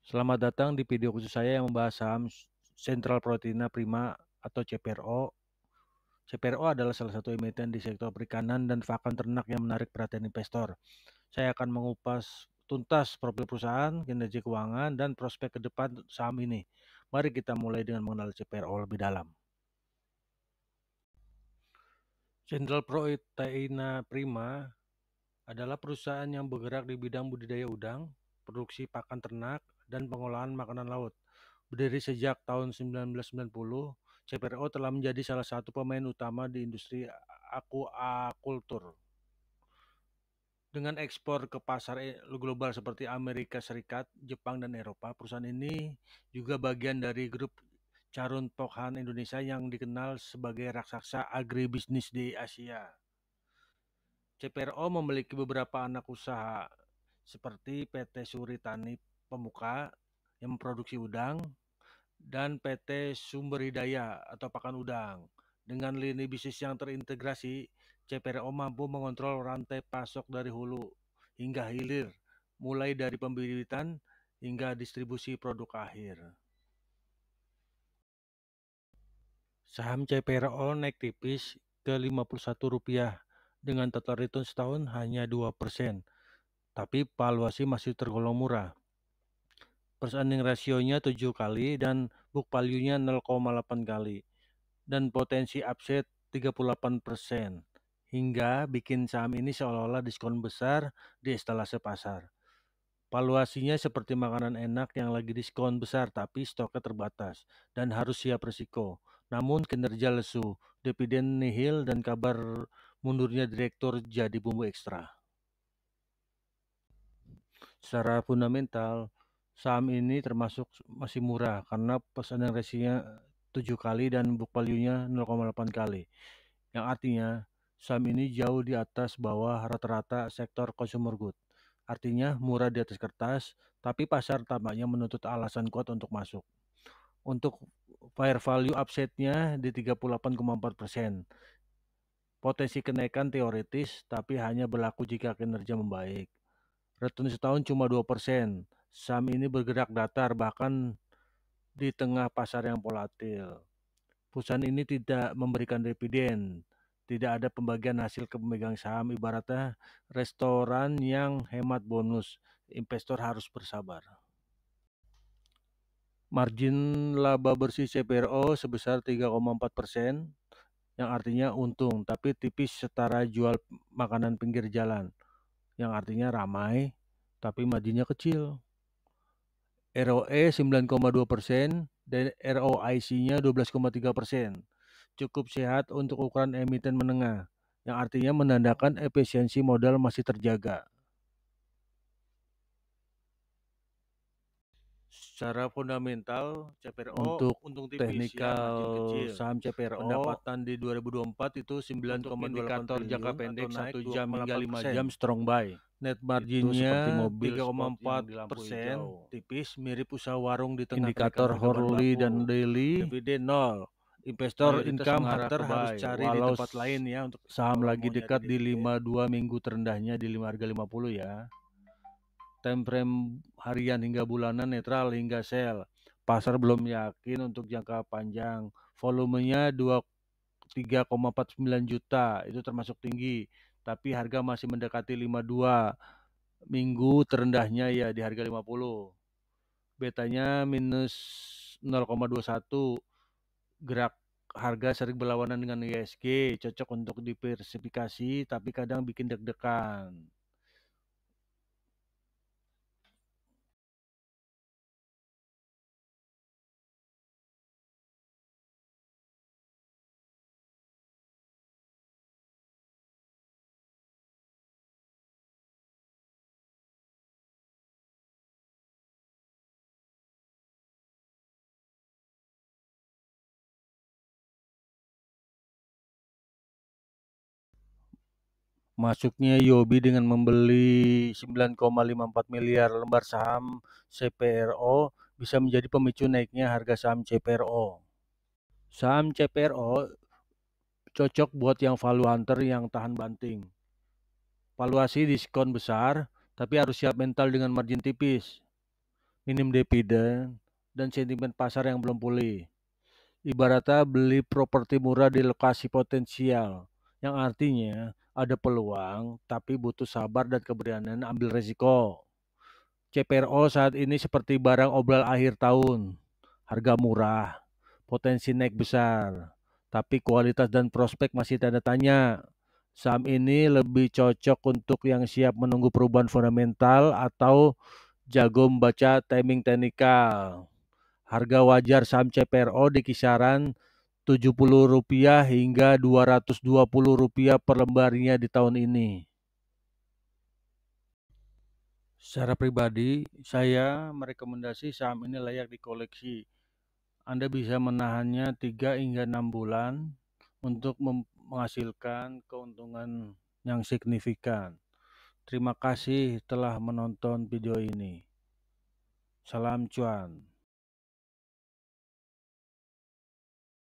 Selamat datang di video khusus saya yang membahas saham Central Proteina Prima atau CPRO. CPRO adalah salah satu emiten di sektor perikanan dan pakan ternak yang menarik perhatian investor. Saya akan mengupas tuntas profil perusahaan, kinerja keuangan, dan prospek ke depan saham ini. Mari kita mulai dengan mengenal CPRO lebih dalam. Central Proteina Prima adalah perusahaan yang bergerak di bidang budidaya udang, produksi pakan ternak, dan pengolahan makanan laut. Berdiri sejak tahun 1990, CPRO telah menjadi salah satu pemain utama di industri aquaculture. Dengan ekspor ke pasar global seperti Amerika Serikat, Jepang, dan Eropa, perusahaan ini juga bagian dari grup Carun Pokhan Indonesia yang dikenal sebagai raksasa agribisnis di Asia. CPRO memiliki beberapa anak usaha seperti PT Suri Tani Pemuka yang memproduksi udang, dan PT Sumber Hidayah atau pakan udang. Dengan lini bisnis yang terintegrasi, CPRO mampu mengontrol rantai pasok dari hulu hingga hilir, mulai dari pembibitan hingga distribusi produk akhir. Saham CPRO naik tipis ke Rp51 dengan total return setahun hanya 2%, tapi valuasi masih tergolong murah. Price earning rasionya 7 kali dan book value-nya 0,8 kali. Dan potensi upside 38%, hingga bikin saham ini seolah-olah diskon besar di estalase pasar. Valuasinya seperti makanan enak yang lagi diskon besar tapi stoknya terbatas dan harus siap risiko. Namun kinerja lesu, dividen nihil, dan kabar mundurnya direktur jadi bumbu ekstra. Secara fundamental, saham ini termasuk masih murah karena pesanan rasionya 7 kali dan book value-nya 0,8 kali. Yang artinya saham ini jauh di atas bawah rata-rata sektor consumer good. Artinya murah di atas kertas, tapi pasar tampaknya menuntut alasan kuat untuk masuk. Untuk fair value upside-nya di 38,4%. Potensi kenaikan teoritis, tapi hanya berlaku jika kinerja membaik. Return setahun cuma 2%. Saham ini bergerak datar bahkan di tengah pasar yang volatil. Perusahaan ini tidak memberikan dividen, tidak ada pembagian hasil ke pemegang saham, ibaratnya restoran yang hemat bonus. Investor harus bersabar. Margin laba bersih CPRO sebesar 3,4%, yang artinya untung, tapi tipis setara jual makanan pinggir jalan, yang artinya ramai, tapi marginnya kecil. ROE 9,2% dan ROIC-nya 12,3%. Cukup sehat untuk ukuran emiten menengah, yang artinya menandakan efisiensi modal masih terjaga. Secara fundamental, CPRO untuk untung tipis teknikal ya, margin kecil. saham CPRO Pendapatan di 2024 itu 9,28 indikator triliun jangka atau pendek naik 1 jam hingga 5 2,8%. jam strong buy. Net Itu marginnya seperti mobil sport yang di lampu 3,4%, hijau. tipis, mirip usaha warung di tengah kenaikan Indikator harga bahan hourly baku. dan daily Dividen 0. Investor mayoritas income mengarah hunter ke harus buy, cari di walau tempat lain ya untuk saham kalau lagi mau nyari dekat di dividen. 52 minggu terendahnya di harga 50 ya. Time frame harian hingga bulanan netral hingga sell. Pasar belum yakin untuk jangka panjang. Volumenya 3,49 juta, itu termasuk tinggi. Tapi harga masih mendekati 52 minggu terendahnya ya di harga 50. Betanya minus 0,21. Gerak harga sering berlawanan dengan ISG, cocok untuk diversifikasi tapi kadang bikin deg-degan. Masuknya Yobi dengan membeli 9,54 miliar lembar saham CPRO bisa menjadi pemicu naiknya harga saham CPRO. Saham CPRO cocok buat yang value hunter yang tahan banting. Valuasi diskon besar, tapi harus siap mental dengan margin tipis. minim dividen, dan sentimen pasar yang belum pulih. Ibaratnya beli properti murah di lokasi potensial, yang artinya ada peluang tapi butuh sabar dan keberanian ambil resiko. CPRO saat ini seperti barang obral akhir tahun, harga murah, potensi naik besar, tapi kualitas dan prospek masih tanda tanya. Saham ini lebih cocok untuk yang siap menunggu perubahan fundamental atau jago membaca timing teknikal. Harga wajar saham CPRO di kisaran Rp70 hingga Rp220 per lembarnya di tahun ini. Secara pribadi, saya merekomendasi saham ini layak dikoleksi. Anda bisa menahannya 3 hingga 6 bulan untuk menghasilkan keuntungan yang signifikan. Terima kasih telah menonton video ini. Salam cuan.